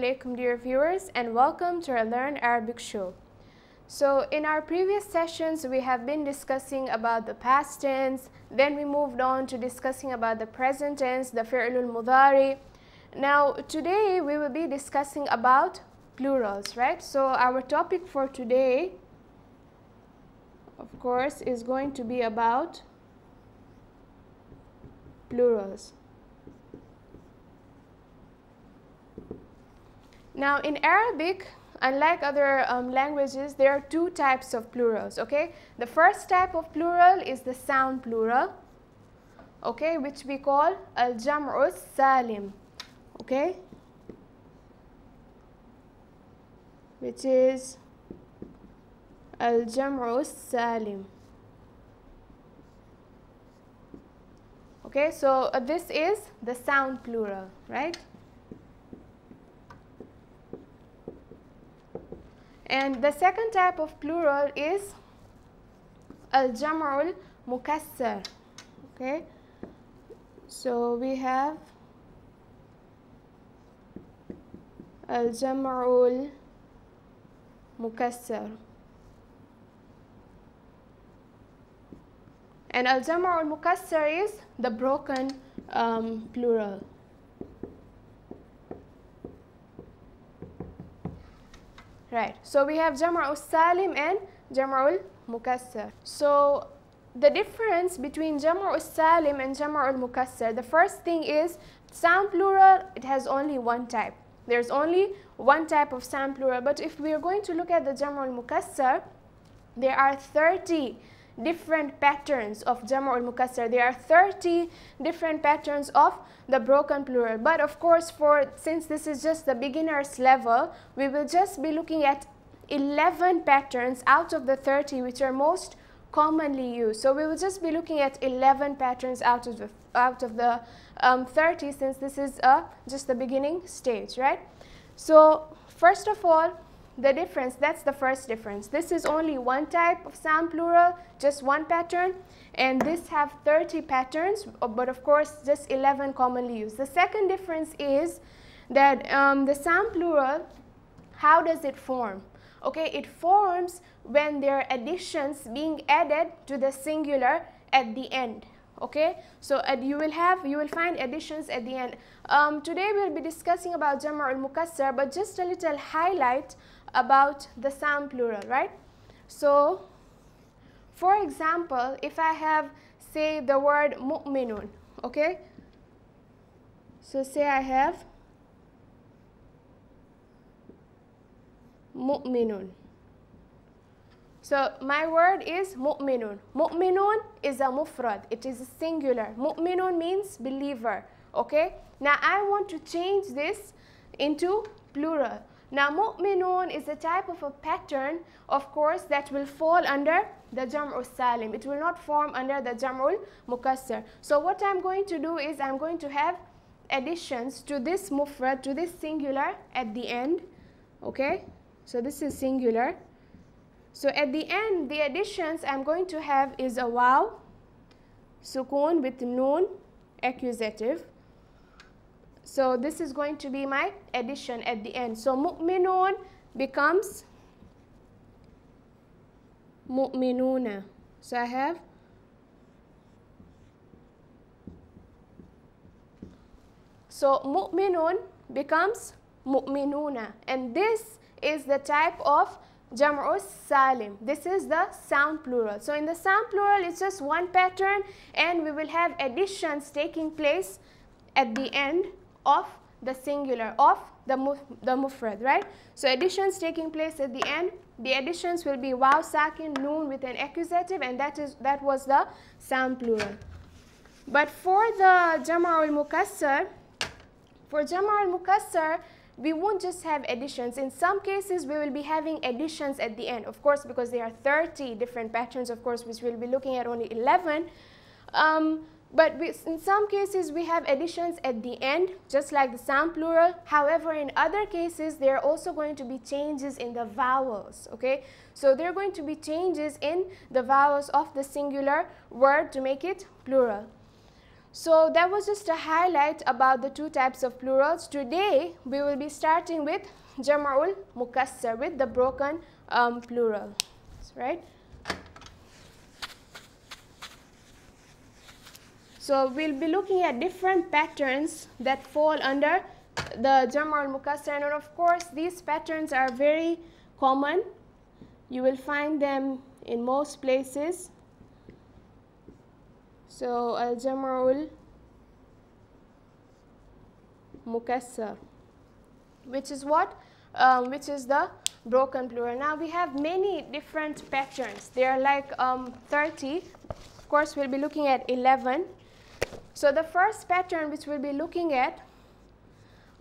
alaikum, dear viewers, and welcome to our Learn Arabic show. So in our previous sessions we have been discussing about the past tense, then we moved on to discussing about the present tense, the fi'lul mudari. Now today we will be discussing about plurals, right? So our topic for today, of course, is going to be about plurals. Now in Arabic, unlike other languages, there are two types of plurals, okay? The first type of plural is the sound plural, okay, which we call al-jam'u salim, okay, which is al-jam'u salim. Okay, so this is the sound plural, right? And the second type of plural is al-jam'u mukassar, okay? So we have al-jam'u mukassar. And al-jam'u mukassar is the broken plural. Right, so we have jam'u salim and jam'u mukassar. So the difference between jam'u salim and jam'u mukassar, the first thing is sound plural, it has only one type. There's only one type of sound plural, but if we are going to look at the jam'u mukassar, there are 30 different patterns of jam'u mukassar. There are 30 different patterns of the broken plural. But of course, since this is just the beginner's level, we will just be looking at 11 patterns out of the 30 which are most commonly used. So we will just be looking at 11 patterns out of the 30, since this is just the beginning stage, right? So first of all, the difference, that's the first difference. This is only one type of sound plural, just one pattern, and this have 30 patterns, but of course just 11 commonly used. The second difference is that the sound plural, how does it form? Okay, it forms when there are additions being added to the singular at the end. Okay, so you will find additions at the end. Today we will be discussing about jam'u al-mukassar, but just a little highlight about the sound plural, right? So for example, if I have, say, the word mu'minun, okay, so say I have mu'minun. So my word is mu'minun. Mu'minun is a mufrad, it is a singular. Mu'minun means believer, okay? Now I want to change this into plural. Now mu'minun is a type of a pattern, of course, that will fall under the jam'u salim. It will not form under the jam'u mukassar. So what I'm going to do is I'm going to have additions to this mufrad, to this singular at the end, okay? So this is singular. So at the end, the additions I'm going to have is a waw, sukoon with noon, accusative. So this is going to be my addition at the end. So mu'minun becomes mu'minuna. So I have mu'minun becomes mu'minuna, and this is the type of jam'u salim. This is the sound plural. So in the sound plural, it's just one pattern, and we will have additions taking place at the end of the singular, of the mufrad, right? So additions taking place at the end, the additions will be waw, sakin, noon with an accusative, and that was the sound plural. But for the jam'u al-mukassar, we won't just have additions. In some cases, we will be having additions at the end, of course, because there are 30 different patterns, of course, which we'll be looking at only 11. But in some cases, we have additions at the end, just like the sound plural. However, in other cases, there are also going to be changes in the vowels, okay? So there are going to be changes in the vowels of the singular word to make it plural. So that was just a highlight about the two types of plurals. Today we will be starting with Jam'ul Mukassar, with the broken plural, right? So we'll be looking at different patterns that fall under the Jam'ul Mukassar, and of course these patterns are very common. You will find them in most places. So Jam'ul Mukassar, which is what? Which is the broken plural. Now we have many different patterns. There are like 30. Of course, we'll be looking at 11. So the first pattern which we'll be looking at,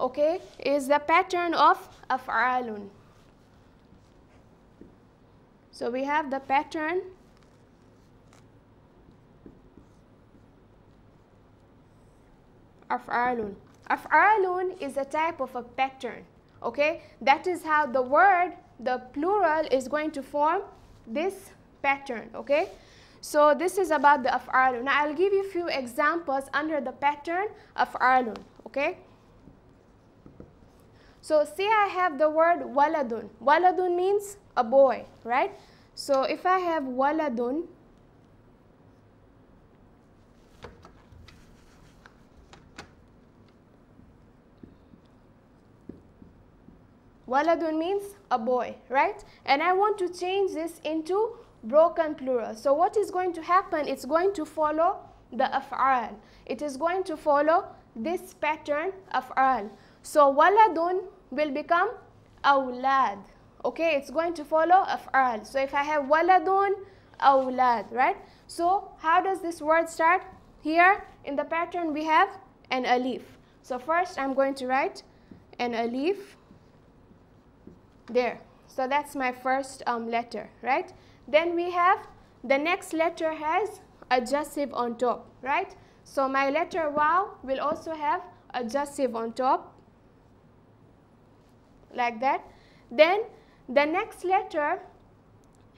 okay, is the pattern of af'alun. So we have the pattern af'alun. Af'alun is a type of a pattern, okay? That is how the word, the plural, is going to form this pattern, okay? So this is about the af'alun. Now I'll give you a few examples under the pattern af'alun, okay? So see, I have the word waladun. Waladun means a boy, right? So if I have waladun, waladun means a boy, right? And I want to change this into broken plural. So what is going to happen? It's going to follow the af'al. It is going to follow this pattern af'al. So waladun will become awlad. Okay, it's going to follow af'al. So if I have waladun, awlad, right? So how does this word start? Here in the pattern we have an alif. So first I'm going to write an alif there. So that's my first letter, right? Then we have the next letter has adjective on top, right? So my letter waw will also have adjective on top, like that. Then the next letter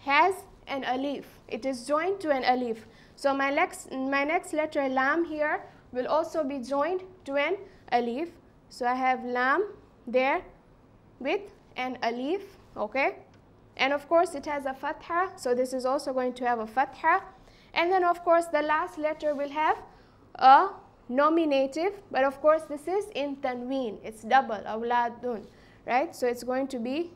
has an alif. It is joined to an alif. So my next letter lam here will also be joined to an alif. So I have lam there with an alif, okay? And of course it has a fatha, so this is also going to have a fatha. And then of course the last letter will have a nominative, but of course this is in tanween, it's double, awladun, right? So it's going to be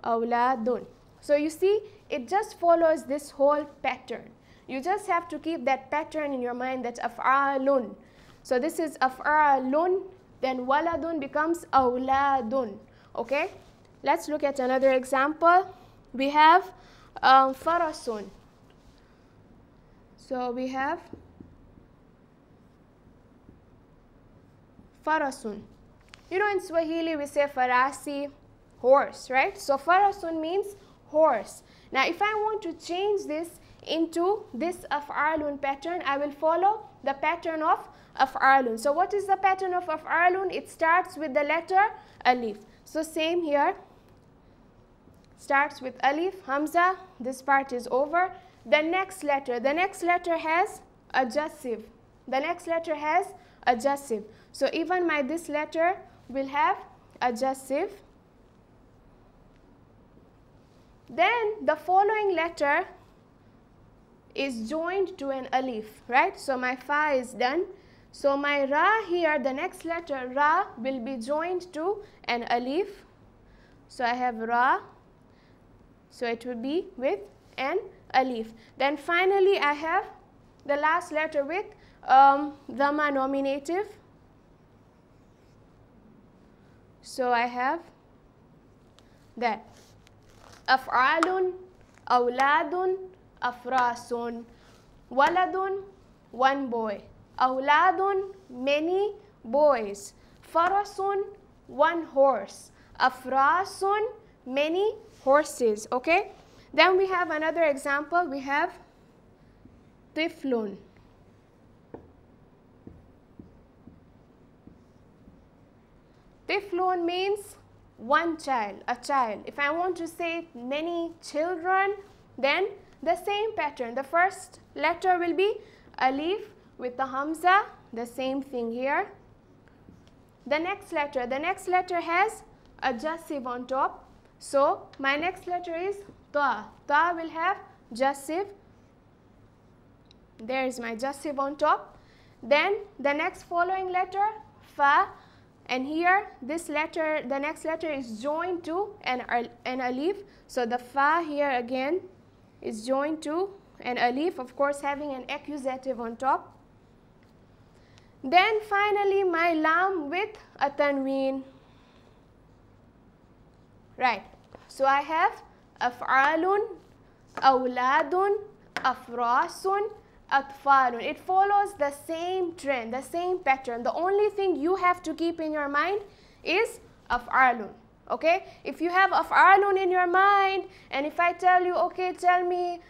awladun. So you see, it just follows this whole pattern. You just have to keep that pattern in your mind, that's af'alun. So this is af'alun, then waladun becomes awladun, okay? Let's look at another example. We have farasun. So we have farasun. You know, in Swahili we say farasi, horse, right? So farasun means horse. Now if I want to change this into this af'alun pattern, I will follow the pattern of af'alun. So what is the pattern of af'alun? It starts with the letter alif. So same here. Starts with alif, hamza, this part is over. The next letter has adjective. The next letter has adjective. So even this letter will have adjective. Then the following letter is joined to an alif, right? So my fa is done. So my ra here, the next letter ra will be joined to an alif. So I have ra. So it will be with an alif. Then finally I have the last letter with dhamma nominative. So I have that. Af'alun, awladun, afrasun. Waladun, one boy. Awladun, many boys. Farasun, one horse. Afrasun, many horses, okay? Then we have another example. We have tiflun. Tiflun means one child, a child. If I want to say many children, then the same pattern. The first letter will be alif with the hamza, the same thing here. The next letter has adjective on top. So my next letter is ta. Ta will have adjective. There is my adjective on top. Then the next following letter, fa, and here this letter, the next letter is joined to an alif. So the fa here again is joined to an alif, of course having an accusative on top. Then finally my lam with a tanween. Right. So I have af'alun, awladun, afrasun, atfalun. It follows the same trend, the same pattern. The only thing you have to keep in your mind is af'alun. Okay? If you have af'alun in your mind, and if I tell you, okay, tell me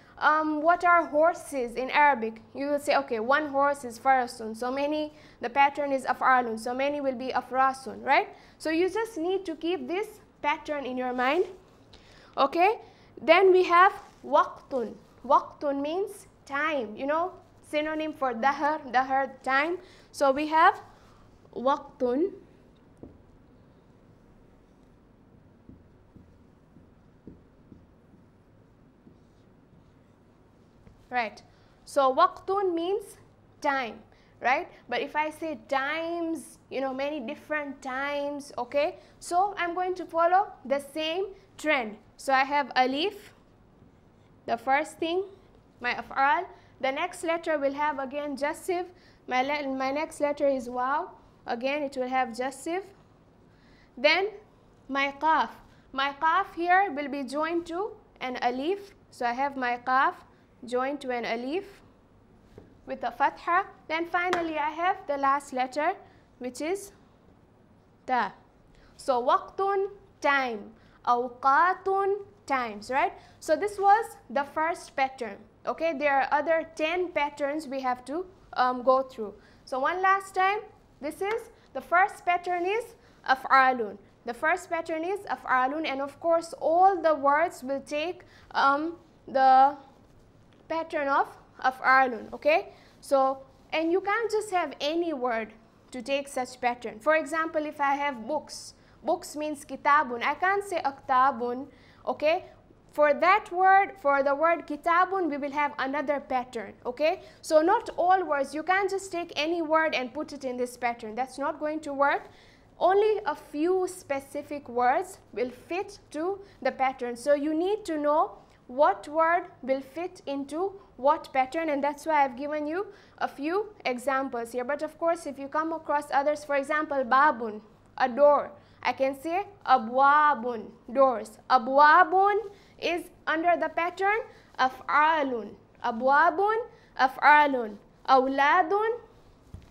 what are horses in Arabic, you will say, okay, one horse is farasun, so many, the pattern is af'alun, so many will be afrasun, right? So you just need to keep this pattern in your mind. Okay? Then we have waqtun. Waqtun means time, you know, synonym for dahr, time. So we have waqtun. Right. So waqtun means time, right? But if I say times, you know, many different times, okay? So I'm going to follow the same trend. So I have alif, the first thing, my af'al. The next letter will have again jasif. My next letter is waw. Again, it will have jasif. Then my qaf. My qaf here will be joined to an alif. So I have my qaf joined to an alif with a fatha. Then finally I have the last letter, which is ta. So waqtun, time. Awqatun, times, right? So this was the first pattern. Okay, there are other 10 patterns we have to go through. So one last time, this is the first pattern is af'alun. The first pattern is af'alun, and of course all the words will take the pattern of af'alun. Okay, so and you can't just have any word to take such pattern. For example, if I have books, books means kitabun. I can't say aktabun. Okay, for that word, for the word kitabun, we will have another pattern. Okay, so not all words, you can't just take any word and put it in this pattern. That's not going to work. Only a few specific words will fit to the pattern. So you need to know what word will fit into what pattern, and that's why I've given you a few examples here. But of course, if you come across others, for example, babun, a door, I can say abwabun, doors. Abwabun is under the pattern af'alun. Abwabun, af'alun. Awladun,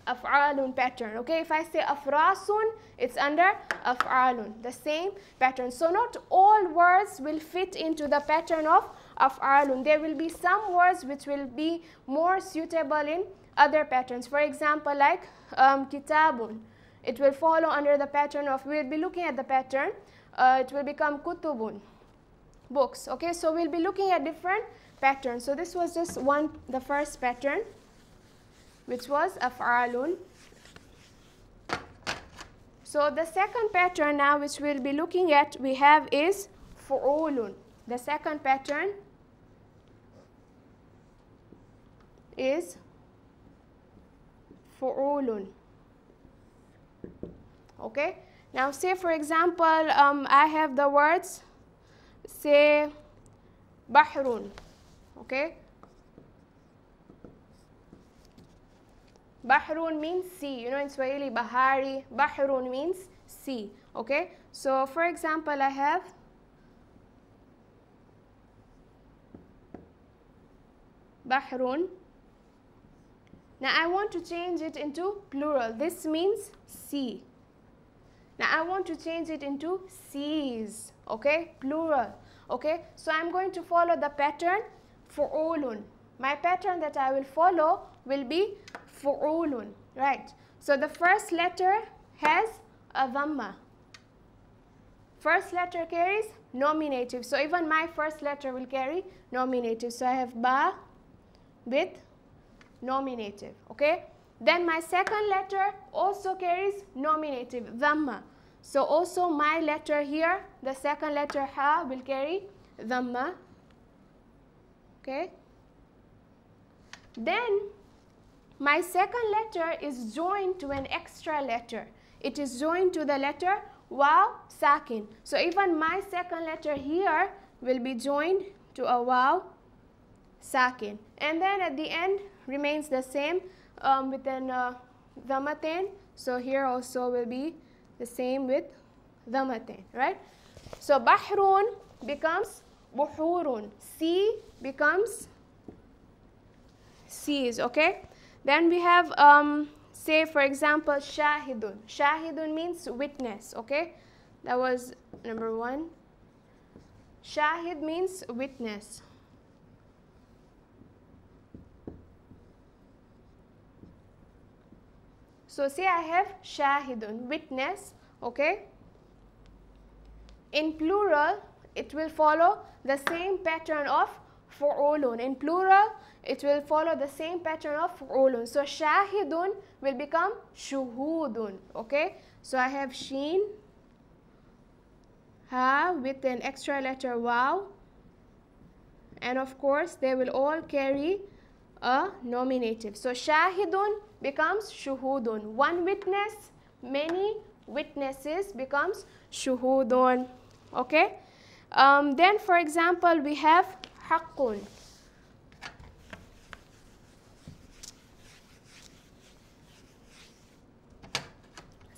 af'alun pattern. Okay, if I say afrasun, it's under af'alun, the same pattern. So not all words will fit into the pattern of af'alun. There will be some words which will be more suitable in other patterns. For example, like kitabun, it will follow under the pattern of, we'll be looking at the pattern, it will become kutubun, books. Okay, so we'll be looking at different patterns. So this was just the first pattern, which was af'alun. So the second pattern now which we'll be looking at, we have is fu'ulun. The second pattern is fu'ulun. Okay, now say for example, I have the words, say bahrun. Okay, bahrun means sea. You know, in Swahili, bahari. Bahrun means sea. Okay, so for example, I have bahrun. Now I want to change it into plural. This means sea. Now I want to change it into seas. Okay, plural. Okay, so I'm going to follow the pattern fu'ulun. My pattern that I will follow will be fu'ulun, right? So the first letter has a dhamma. First letter carries nominative. So even my first letter will carry nominative. So I have ba with nominative, okay? Then my second letter also carries nominative, dhamma. So also my letter here, the second letter ha will carry dhamma, okay? Then my second letter is joined to an extra letter. It is joined to the letter waw sakin. So even my second letter here will be joined to a waw sakin. And then at the end remains the same with an dhammatain. So here also will be the same with dhammatain, right? So bahrun becomes buhurun. Sea becomes seas, okay? Then we have, say for example, shahidun. Shahidun means witness, okay? That was number one. Shahid means witness. So say I have shahidun, witness, okay? In plural, it will follow the same pattern of fu'ulun. In plural, it will follow the same pattern of fu'ulun. So shahidun will become shuhudun, okay? So I have sheen, ha with an extra letter waw, and of course they will all carry a nominative. So shahidun becomes shuhudun. One witness, many witnesses becomes shuhudun, okay? Then for example we have haqqun.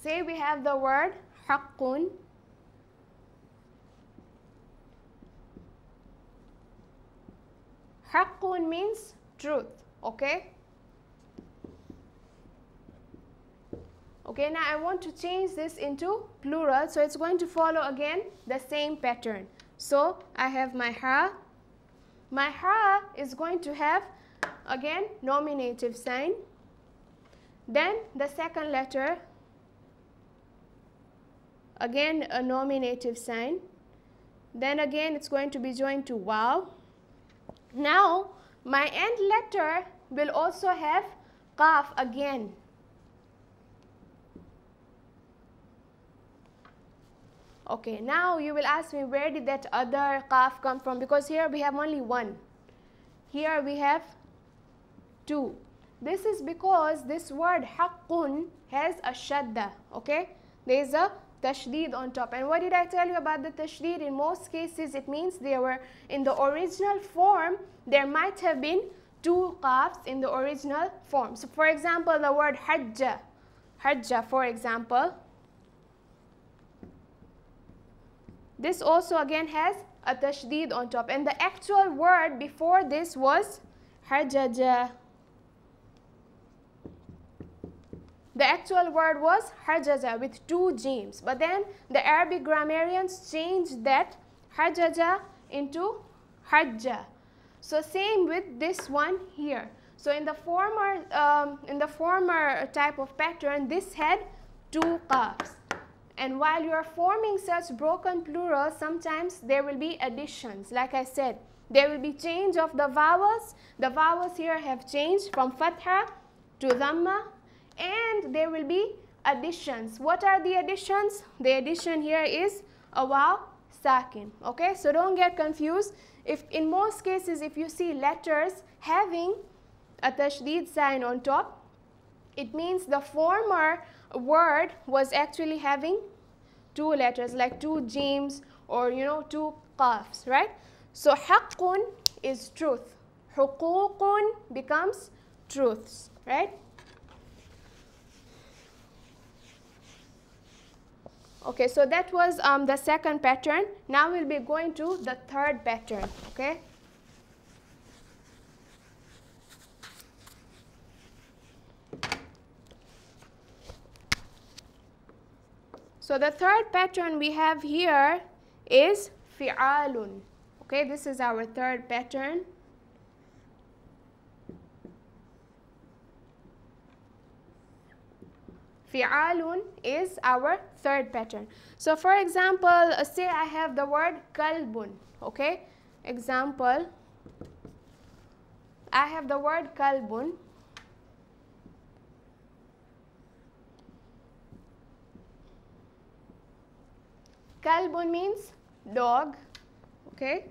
Say we have the word haqqun. Haqqun means truth, okay? Okay, now I want to change this into plural, so it's going to follow again the same pattern. So I have my ha. My ha is going to have again nominative sign. Then the second letter, again a nominative sign. Then again it's going to be joined to waw. Now my end letter will also have qaf again. Okay, now you will ask me, where did that other qaf come from? Because here we have only one. Here we have two. This is because this word haqqun has a shadda, okay? There is a tashdeed on top. And what did I tell you about the tashdeed? In most cases, it means they were in the original form, there might have been two qafs in the original form. So for example, the word hajja, hajja for example, this also again has a tashdeed on top, and the actual word before this was hajaja. The actual word was hajaja with two jims, but then the Arabic grammarians changed that hajaja into hajja. So same with this one here. So in the former type of pattern, this had two qafs. And while you are forming such broken plurals, sometimes there will be additions. Like I said, there will be change of the vowels. The vowels here have changed from fatha to dhamma, and there will be additions. What are the additions? The addition here is a waw sakin. Okay, so don't get confused. If in most cases, if you see letters having a tashdeed sign on top, it means the former word was actually having two letters, like two jims or two qafs, right? So haqqun is truth. Huququn becomes truths, right? Okay, so that was the second pattern. Now we'll be going to the third pattern, okay? So the third pattern we have here is fi'alun. Okay, this is our third pattern. Fi'alun is our third pattern. So for example, say I have the word kalbun, okay? Example, I have the word kalbun. Kalbun means dog, okay?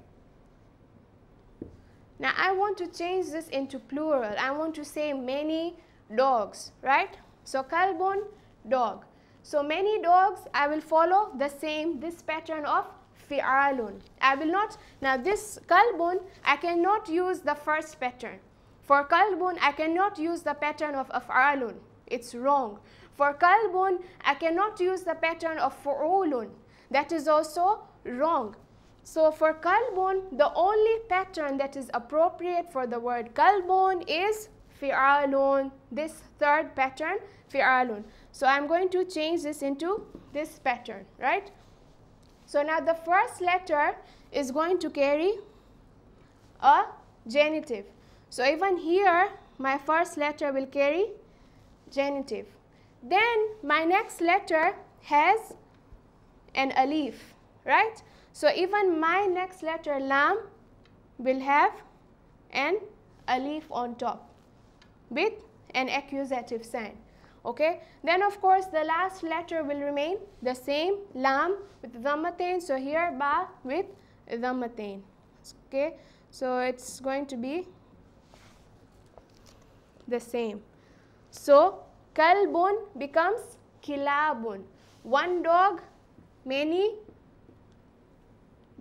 Now I want to change this into plural. I want to say many dogs, right? So kalbun, dog. So many dogs, I will follow this pattern of fi'alun. I will not, now this kalbun, I cannot use the first pattern. For kalbun, I cannot use the pattern of af'alun. It's wrong. For kalbun, I cannot use the pattern of fu'ulun. That is also wrong. So for kalbun, the only pattern that is appropriate for the word kalbun is fi'alun, this third pattern, fi'alun. So I'm going to change this into this pattern, right? So now the first letter is going to carry a genitive. So even here, my first letter will carry genitive. Then my next letter has an alif, right? So even my next letter lam will have an alif on top with an accusative sign, okay? Then of course the last letter will remain the same, lam with dhammatain. So here ba with dhammatain, okay? So it's going to be the same. So kalbun becomes kilabun, one dog, many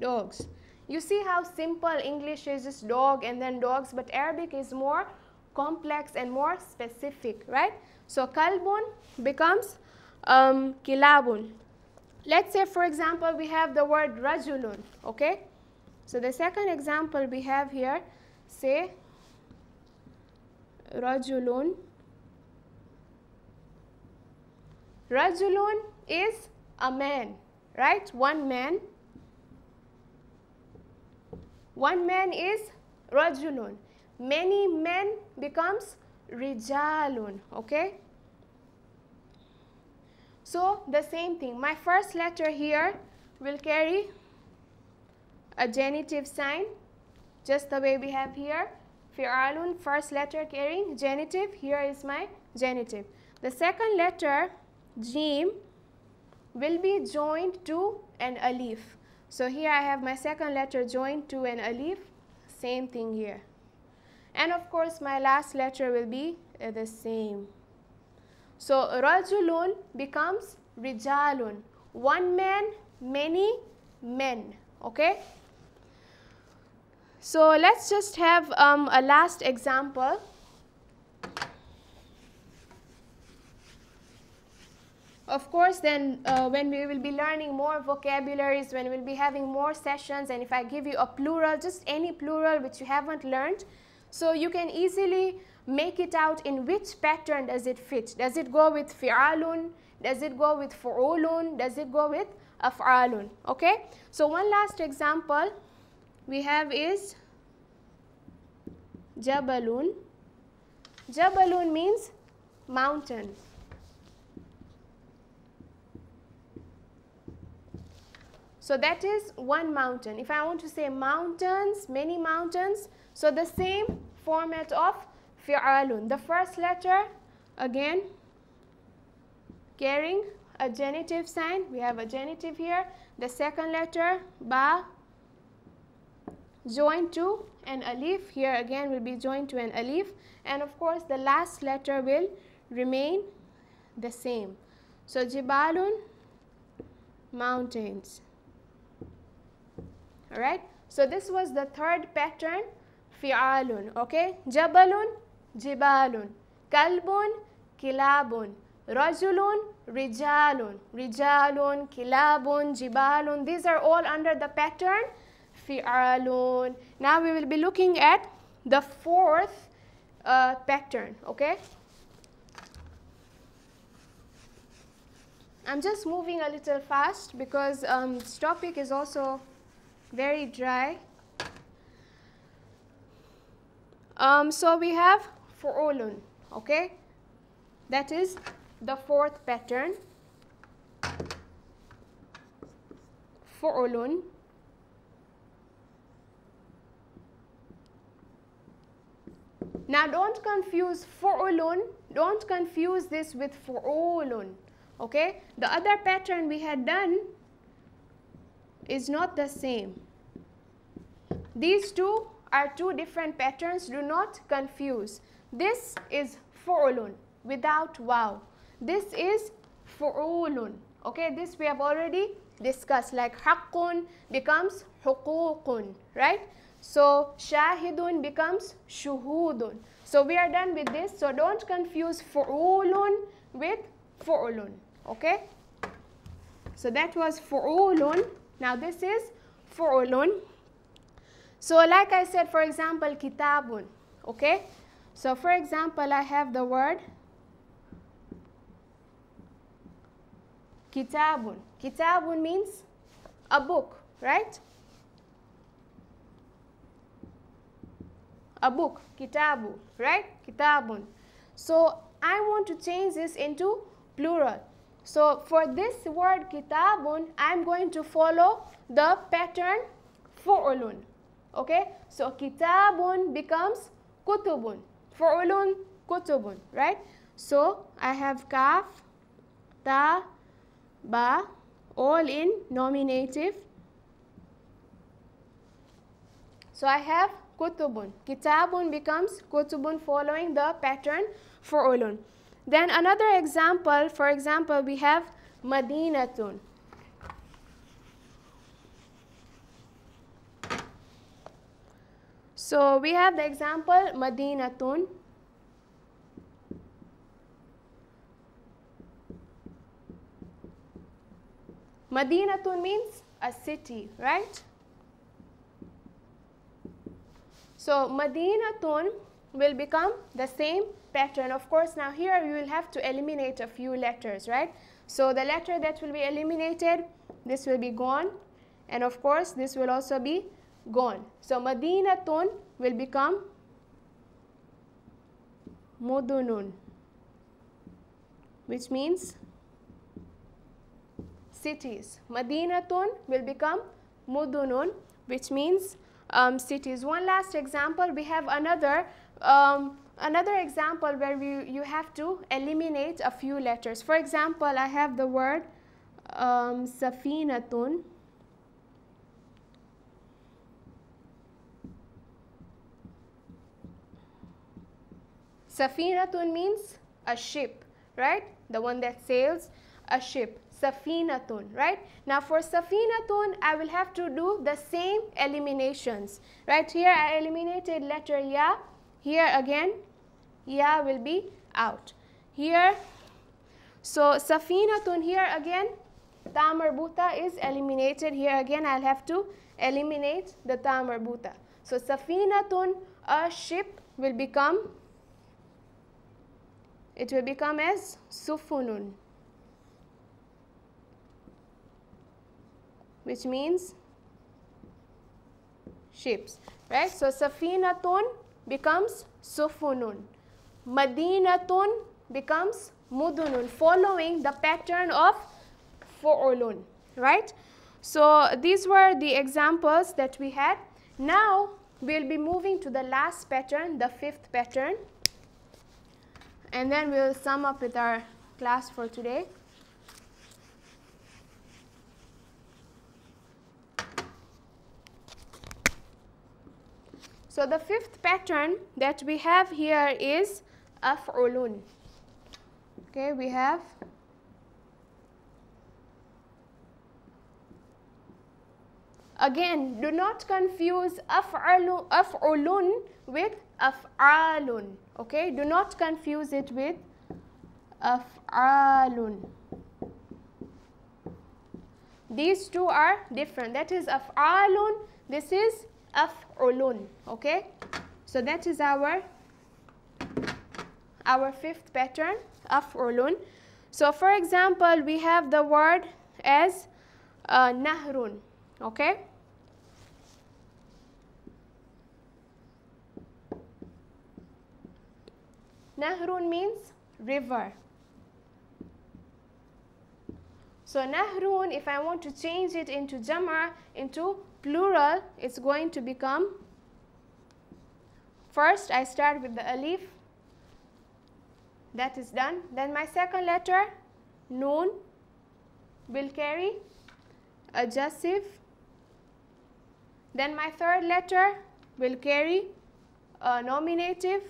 dogs. You see how simple English is, just dog and then dogs, but Arabic is more complex and more specific, right? So kalbun becomes kilabun. Let's say, for example, we have the word rajulun, okay? So the second example we have here, say rajulun. Rajulun is a man, right? One man. One man is rajulun. Many men becomes rijalun, okay? So the same thing. My first letter here will carry a genitive sign, just the way we have here. Fi'alun, first letter carrying genitive. Here is my genitive. The second letter, jim, will be joined to an alif. So here I have my second letter joined to an alif. Same thing here. And of course my last letter will be the same. So rajulun becomes rijalun. One man, many men, okay? So let's just have a last example. Of course, then when we will be learning more vocabularies, when we'll be having more sessions, and if I give you a plural, just any plural which you haven't learned, so you can easily make it out in which pattern does it fit. Does it go with fi'alun? Does it go with fu'ulun? Does it go with af'alun? Okay? So one last example we have is jabalun. Jabalun means mountain. So that is one mountain. If I want to say mountains, many mountains, so the same format of fi'alun. The first letter, again, carrying a genitive sign. We have a genitive here. The second letter, ba, joined to an alif. Here again will be joined to an alif. And of course, the last letter will remain the same. So jibalun, mountains. All right, so this was the third pattern, fi'alun, okay? Jabalun, jibalun, kalbun, kilabun, rajulun, rijalun, rijalun, kilabun, jibalun. These are all under the pattern, fi'alun. Now we will be looking at the fourth pattern, okay? I'm just moving a little fast because this topic is also very dry. So we have fu'ulun, okay? That is the fourth pattern, fu'ulun. Now don't confuse fu'ulun, don't confuse this with fu'ulun, okay? The other pattern we had done is not the same. These two are two different patterns. Do not confuse. This is fu'ulun without waw. This is fu'ulun. Okay, this we have already discussed, like haqqun becomes huququn, right? So shahidun becomes shuhudun. So we are done with this. So don't confuse fu'ulun with fu'ulun, okay? So that was fu'ulun. Now this is fu'ulun. So like I said, for example, kitabun, okay? So for example, I have the word kitabun. Kitabun means a book, right? A book, kitabu, right? Kitabun. So I want to change this into plural. So for this word kitabun, I'm going to follow the pattern fu'ulun. Okay? So kitabun becomes kutubun. Fu'ulun, kutubun, right? So I have kaf, ta, ba, all in nominative. So I have kutubun. Kitabun becomes kutubun, following the pattern fu'ulun. Then another example, for example, we have madinatun. So we have the example madinatun. Madinatun means a city, right? So madinatun will become the same pattern. Of course, now here you will have to eliminate a few letters, right? So the letter that will be eliminated, this will be gone, and of course this will also be gone. So madinatun will become mudunun, which means cities. Madinatun will become mudunun, which means cities. One last example, we have another example where you have to eliminate a few letters. For example, I have the word safinatun. Safinatun means a ship, right? The one that sails, a ship. Safinatun, right? Now for safinatun, I will have to do the same eliminations, right? Here I eliminated letter ya. Here again, ya will be out. Here, so safinatun, here again, ta marbuta is eliminated. Here again, I'll have to eliminate the ta marbuta. So safinatun, a ship, will become, it will become as sufunun, which means ships, right? So safinatun becomes sufunun. Madinatun becomes mudunun, following the pattern of fu'ulun, right? So these were the examples that we had. Now we'll be moving to the last pattern, the fifth pattern, and then we'll sum up with our class for today. So the fifth pattern that we have here is af'ulun. Okay, we have again, do not confuse af'ulun with af'alun. Okay, do not confuse it with af'alun. These two are different. That is af'alun, this is af'ulun. Okay, so that is our fifth pattern, af'ulun. So for example, we have the word as nahrun. Okay, nahrun means river. So nahrun, if I want to change it into jama', into plural, it's going to become, first I start with the alif, that is done. Then my second letter, noon, will carry a jasif Then my third letter will carry a nominative.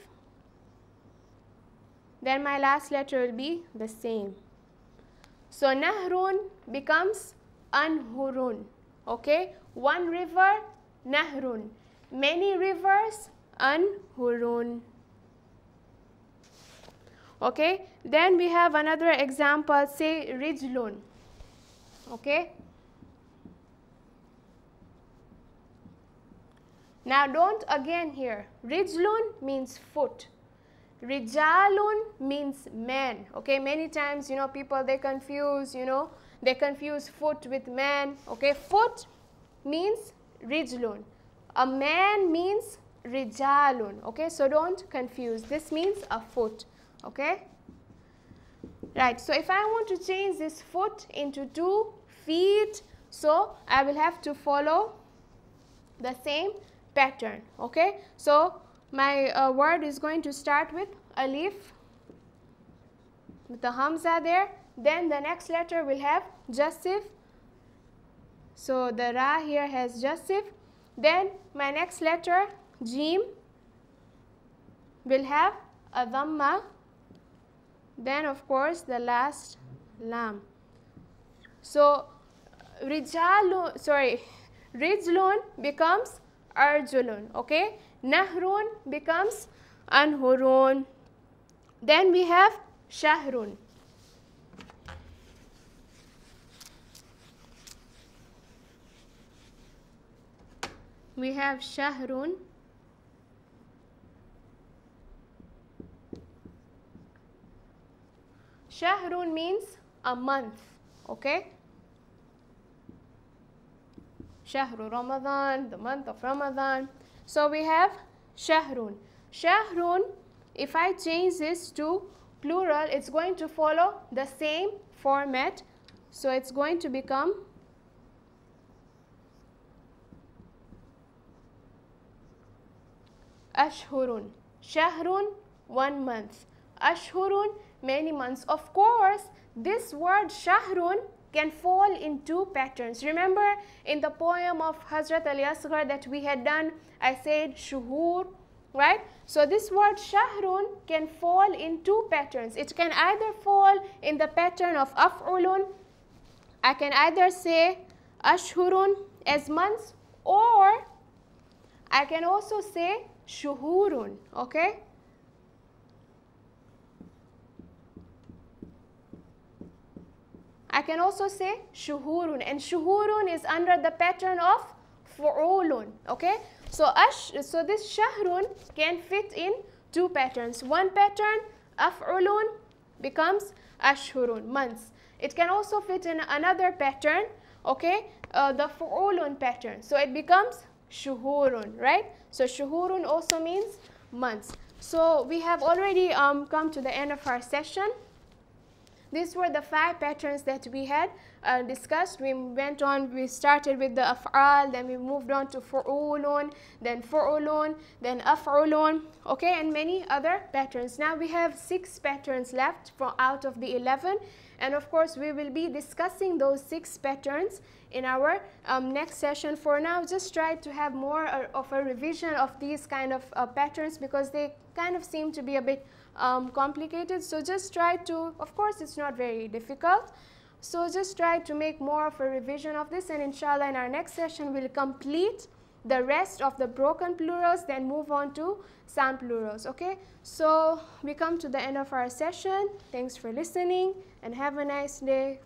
Then my last letter will be the same. So nahrun becomes anhurun. Okay, one river, nahrun. Many rivers, anhurun. Okay, then we have another example, say rijlun. Okay. Now don't again here. Rijlun means foot. Rijalun means man. Okay, many times, you know, people they confuse, they confuse foot with man. Okay, foot means rijlun. A man means rijalun. Okay, so don't confuse. This means a foot. Okay. Right, so if I want to change this foot into 2 feet, so I will have to follow the same pattern. Okay, so my word is going to start with alif, with the hamza there. Then the next letter will have jasif. So the ra here has jasif. Then my next letter, jim, will have a dhamma. Then of course the last lam. So rijlun becomes arjulun. Okay, nahrun becomes anhurun. Then we have shahrun. We have shahrun. Shahrun means a month. Okay, Shahru Ramadan, the month of Ramadan. So we have shahrun. Shahrun, if I change this to plural, it's going to follow the same format. So it's going to become ashhurun. Shahrun, 1 month. Ashhurun, many months. Of course, this word shahrun can fall in 2 patterns. Remember in the poem of Hazrat Ali Asghar that we had done, I said shuhur, right? So this word shahrun can fall in 2 patterns. It can either fall in the pattern of af'ulun. I can either say ashhurun as months, or I can also say shuhurun. Okay, I can also say shuhurun, and shuhurun is under the pattern of fu'ulun. Okay, so this shahrun can fit in 2 patterns. One pattern, af'ulun, becomes ashhurun, months. It can also fit in another pattern, okay, the fu'ulun pattern. So it becomes shuhurun, right? So shuhurun also means months. So we have already come to the end of our session. These were the 5 patterns that we had discussed. We started with the af'al, then we moved on to fu'ulun, then fu'ulun, then af'ulun, okay, and many other patterns. Now we have 6 patterns left out of the 11, and of course we will be discussing those 6 patterns in our next session. For now, just try to have more of a revision of these kind of patterns, because they kind of seem to be a bit complicated. So just try to, of course it's not very difficult, so just try to make more of a revision of this, and inshallah in our next session we'll complete the rest of the broken plurals, then move on to sound plurals. Okay, so we come to the end of our session. Thanks for listening and have a nice day.